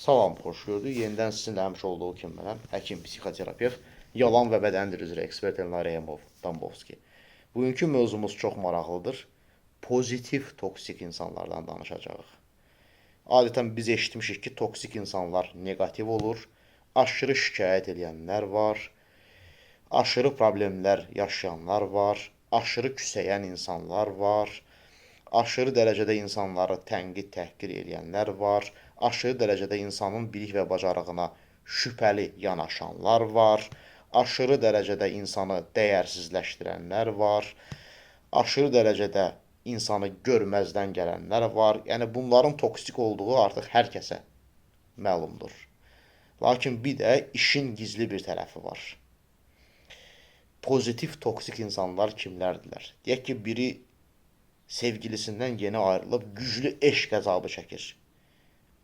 Salam, xoş gördük. Yenidən sizinlə həmişə olduğu kimi mənəm, həkim, psixoterapevt, yalan və bədəndir üzrə ekspert Elnarə Tambovski. Bugünkü mövzumuz çox maraqlıdır. Pozitiv toksik insanlardan danışacağıq. Adətən biz eşitmişik ki, toksik insanlar negativ olur, aşırı şikayət edənlər var, aşırı problemlər yaşayanlar var, aşırı küsəyən insanlar var, aşırı dərəcədə insanları tənqid, təhqir edənlər var, aşırı dərəcədə insanın bilik və bacarığına şübhəli yanaşanlar var, aşırı dərəcədə insanı dəyərsizləşdirənlər var, aşırı dərəcədə insanı görməzdən gələnlər var. Yəni, bunların toksik olduğu artıq hər kəsə məlumdur. Lakin bir də işin gizli bir tərəfi var. Pozitiv toksik insanlar kimlərdirlər? Deyək ki, biri sevgilisindən yeni ayrılıb, güclü eşq əzabı çəkir.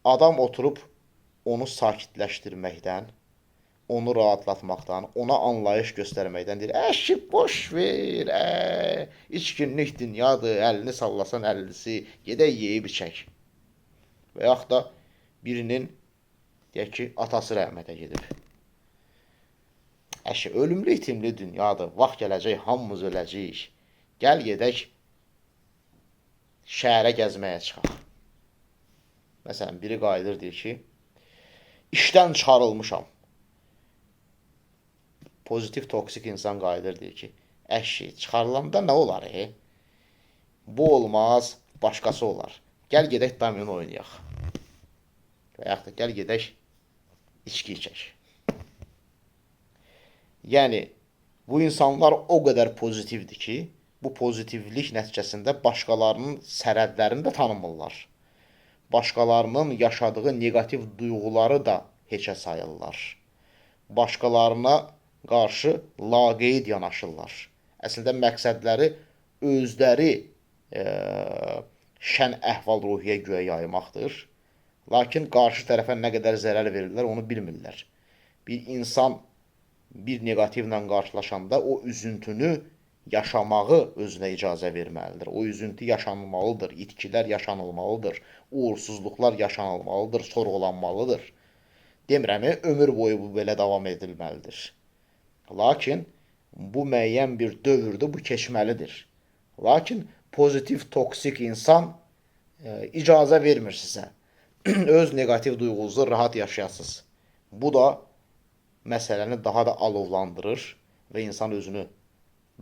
Adam oturub onu sakitləşdirməkdən, onu rahatlatmaqdan, ona anlayış göstərməkdən deyir, əşi, boş ver, üç günlük dünyadır, əlini sallasan əlisi, gedək yeyib içək. Və yaxud da birinin, deyək ki, atası rəhmətə gedib. Əşi, ölümlü itimli dünyadır, vaxt gələcək, hamımız öləcəyik. Gəl gedək, şəhərə gəzməyə çıxaq. Məsələn, biri qayıdır, deyir ki, işdən çıxarılmışam. Pozitiv, toksik insan qayıdır, deyir ki, əşi, çıxarılanda nə olar, Bu olmaz, başqası olar. Gəl gedək domino oynayaq. Və yaxud da gəl gedək içki içək. Yəni, bu insanlar o qədər pozitivdir ki, bu pozitivlik nəticəsində başqalarının sərhədlərini də tanımırlar. Başqalarının yaşadığı negativ duyğuları da heçə sayırlar. Başqalarına qarşı laqeyd yanaşırlar. Əslində, məqsədləri özləri şən əhval-ruhiyyə güya yaymaqdır. Lakin qarşı tərəfə nə qədər zərər verirlər, onu bilmirlər. Bir insan bir negativlə qarşılaşanda o üzüntünü yaşamağı özünə icazə verməlidir. O üzüntü yaşanılmalıdır, itkilər yaşanılmalıdır, uğursuzluqlar yaşanılmalıdır, sorğulanmalıdır. Demirəm, ömür boyu bu belə davam edilməlidir. Lakin bu müəyyən bir dövrdür, bu keçməlidir. Lakin pozitiv, toksik insan icazə vermir sizə. Öz negativ duyğunuzu rahat yaşayasınız. Bu da məsələni daha da alovlandırır və insan özünü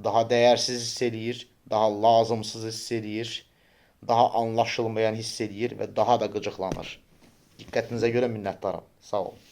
daha dəyərsiz hiss edir, daha lazımsız hiss edir, daha anlaşılmayan hiss edir və daha da qıcıqlanır. Diqqətinizə görə minnətdaram. Sağ olun.